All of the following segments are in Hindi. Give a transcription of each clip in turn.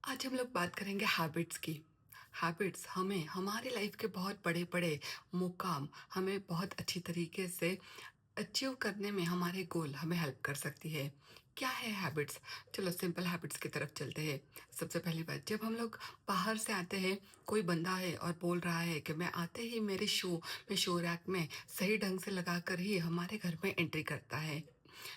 आज हम लोग बात करेंगे हैबिट्स की। हैबिट्स हमें हमारी लाइफ के बहुत बड़े-बड़े मुकाम हमें बहुत अच्छी तरीके से अचीव करने में हमारे गोल हमें हेल्प कर सकती है। क्या है हैबिट्स? चलो सिंपल हैबिट्स की तरफ चलते हैं। सबसे पहली बात जब हम लोग बाहर से आते हैं, कोई बंदा है और बोल रहा है कि मैं आते ही मेरे मैं शू रैक में सही ढंग से लगाकर ही हमारे घर में एंट्री करता है।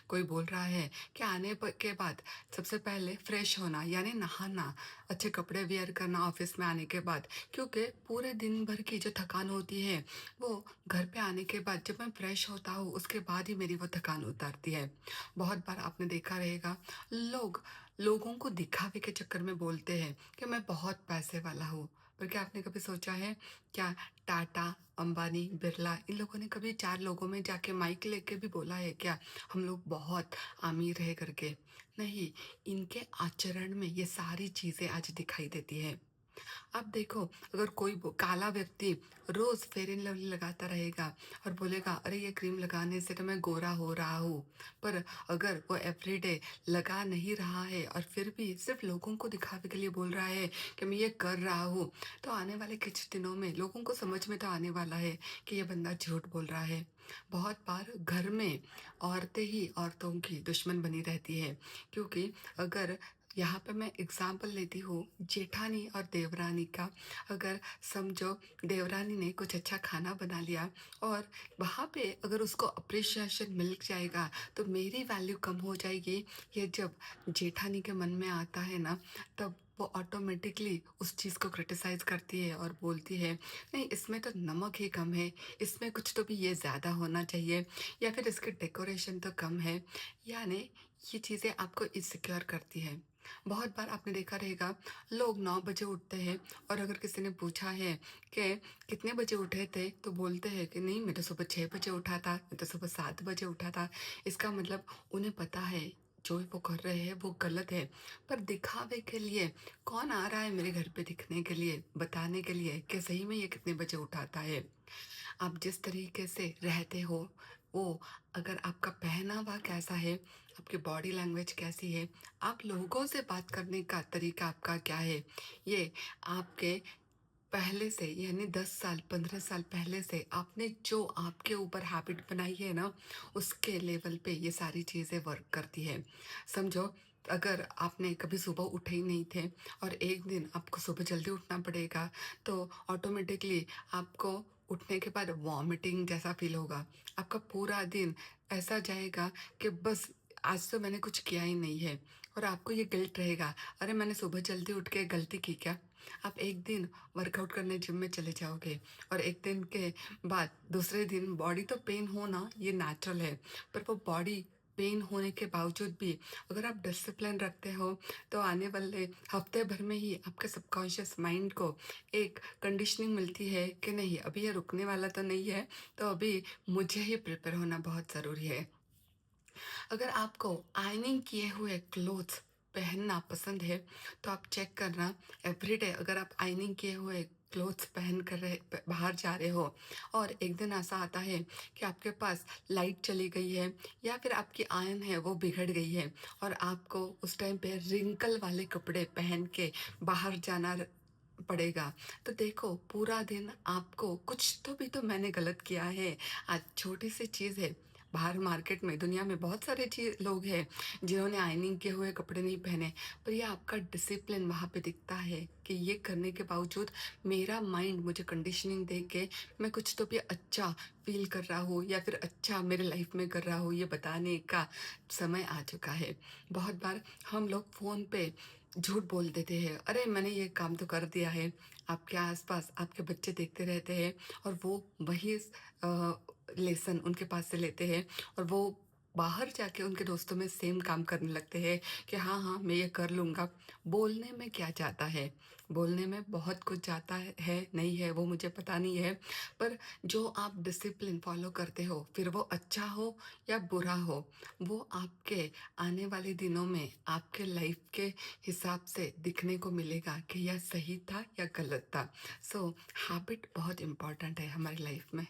कोई बोल रहा है कि के बाद सबसे पहले फ्रेश होना यानी नहाना, अच्छे कपड़े वियर करना ऑफिस में आने के बाद, क्योंकि पूरे दिन भर की जो थकान होती है वो घर पे आने के बाद जब मैं फ्रेश होता हूँ उसके बाद ही मेरी वो थकान उतारती है। बहुत बार आपने देखा रहेगा लोगों को दिखावे के चक्कर में बोलते हैं कि मैं बहुत पैसे वाला हूँ। पर क्या आपने कभी सोचा है, क्या टाटा, अंबानी, बिरला इन लोगों ने कभी 4 लोगों में जाके माइक लेके भी बोला है क्या हम लोग बहुत अमीर है करके? नहीं, इनके आचरण में ये सारी चीज़ें आज दिखाई देती है। अब देखो, अगर कोई काला व्यक्ति रोज फेयर एंड लवली लगाता रहेगा और बोलेगा अरे ये क्रीम लगाने से तो मैं गोरा हो रहा हूँ, पर अगर वो एवरीडे लगा नहीं रहा है और फिर भी सिर्फ लोगों को दिखावे के लिए बोल रहा है कि मैं ये कर रहा हूँ, तो आने वाले कुछ दिनों में लोगों को समझ में तो आने वाला है कि ये बंदा झूठ बोल रहा है। बहुत बार घर में औरतें ही औरतों की दुश्मन बनी रहती है, क्योंकि अगर यहाँ पे मैं एग्ज़ाम्पल लेती हूँ जेठानी और देवरानी का। अगर समझो देवरानी ने कुछ अच्छा खाना बना लिया और वहाँ पे अगर उसको अप्रिशिएशन मिल जाएगा तो मेरी वैल्यू कम हो जाएगी। ये जब जेठानी के मन में आता है ना, तब वो ऑटोमेटिकली उस चीज़ को क्रिटिसाइज़ करती है और बोलती है नहीं इसमें तो नमक ही कम है, इसमें कुछ तो भी ये ज़्यादा होना चाहिए, या फिर इसकी डेकोरेशन तो कम है। यानी ये चीज़ें आपको इनसिक्योर करती हैं। बहुत बार आपने देखा रहेगा लोग 9 बजे उठते हैं और अगर किसी ने पूछा है कि कितने बजे उठे थे, तो बोलते हैं कि नहीं मैं तो सुबह 6 बजे उठा था, मैं तो सुबह 7 बजे उठा था। इसका मतलब उन्हें पता है जो वो कर रहे हैं वो गलत है, पर दिखावे के लिए कौन आ रहा है मेरे घर पे दिखने के लिए, बताने के लिए कि सही में ये कितने बजे उठाता है। आप जिस तरीके से रहते हो, वो अगर आपका पहनावा कैसा है, आपकी बॉडी लैंग्वेज कैसी है, आप लोगों से बात करने का तरीका आपका क्या है, ये आपके पहले से यानी 10 साल, 15 साल पहले से आपने जो आपके ऊपर हैबिट बनाई है ना, उसके लेवल पे ये सारी चीज़ें वर्क करती है। समझो, अगर आपने कभी सुबह उठे ही नहीं थे और एक दिन आपको सुबह जल्दी उठना पड़ेगा, तो ऑटोमेटिकली आपको उठने के बाद वॉमिटिंग जैसा फ़ील होगा। आपका पूरा दिन ऐसा जाएगा कि बस आज तो मैंने कुछ किया ही नहीं है, और आपको ये गिल्ट रहेगा, अरे मैंने सुबह जल्दी उठ के गलती की क्या? आप एक दिन वर्कआउट करने जिम में चले जाओगे और एक दिन के बाद दूसरे दिन बॉडी तो पेन होना ये नेचुरल है, पर वो बॉडी पेन होने के बावजूद भी अगर आप डिसिप्लिन रखते हो, तो आने वाले हफ्ते भर में ही आपके सबकॉन्शियस माइंड को एक कंडीशनिंग मिलती है कि नहीं अभी ये रुकने वाला तो नहीं है, तो अभी मुझे ही प्रिपेयर होना बहुत ज़रूरी है। अगर आपको आयनिंग किए हुए क्लोथ्स पहनना पसंद है, तो आप चेक करना एवरीडे अगर आप आयनिंग किए हुए क्लोथ्स पहन कर बाहर जा रहे हो और एक दिन ऐसा आता है कि आपके पास लाइट चली गई है या फिर आपकी आयरन है वो बिगड़ गई है और आपको उस टाइम पे रिंकल वाले कपड़े पहन के बाहर जाना पड़ेगा, तो देखो पूरा दिन आपको कुछ तो भी तो मैंने गलत किया है। आज छोटी सी चीज़ है, बाहर मार्केट में दुनिया में बहुत सारे लोग हैं जिन्होंने आयनिंग किए हुए कपड़े नहीं पहने, पर ये आपका डिसिप्लिन वहाँ पे दिखता है कि ये करने के बावजूद मेरा माइंड मुझे कंडीशनिंग दे के मैं कुछ तो भी अच्छा फील कर रहा हूँ या फिर अच्छा मेरे लाइफ में कर रहा हूँ, ये बताने का समय आ चुका है। बहुत बार हम लोग फ़ोन पे झूठ बोल देते हैं, अरे मैंने ये काम तो कर दिया है। आपके आसपास आपके बच्चे देखते रहते हैं और वो वही लेसन उनके पास से लेते हैं और वो बाहर जाके उनके दोस्तों में सेम काम करने लगते हैं कि हाँ हाँ मैं ये कर लूँगा। बोलने में क्या जाता है, बोलने में बहुत कुछ जाता है नहीं है वो मुझे पता नहीं है, पर जो आप डिसिप्लिन फॉलो करते हो फिर वो अच्छा हो या बुरा हो, वो आपके आने वाले दिनों में आपके लाइफ के हिसाब से दिखने को मिलेगा कि यह सही था या गलत था। सो हैबिट बहुत इम्पॉर्टेंट है हमारी लाइफ में।